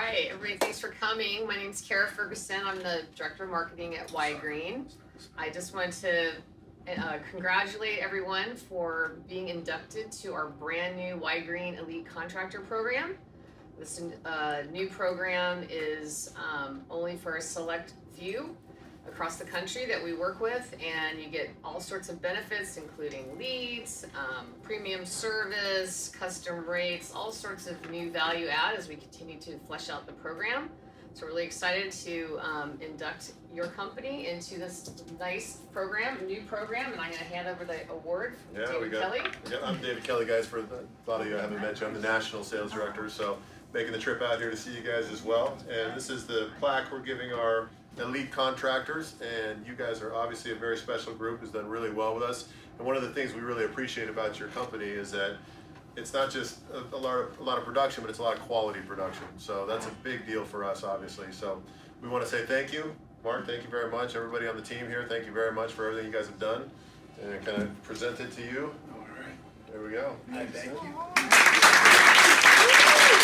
right, everybody, thanks for coming. My name's Ferguson. I'm the Director of Marketing at Ygrene. I just want to congratulate everyone for being inducted to our brand new Ygrene Elite Contractor program. This new program is only for a select few across the country that we work with, and you get all sorts of benefits, including leads, premium service, custom rates, all sorts of new value add as we continue to flesh out the program. So we're really excited to induct your company into this nice program, new program, and I'm going to hand over the award to David Kelly. I'm David Kelly, guys. For a lot of you I haven't met you, I'm the National Sales Director, so making the trip out here to see you guys as well. And this is the plaque we're giving our elite contractors, and you guys are obviously a very special group who's done really well with us. And one of the things we really appreciate about your company is that it's not just a lot of production, but it's a lot of quality production. So that's a big deal for us, obviously. So we want to say thank you. Mark, thank you very much. Everybody on the team here, thank you very much for everything you guys have done. And I kind of present it to you. All right. There we go. Thank you.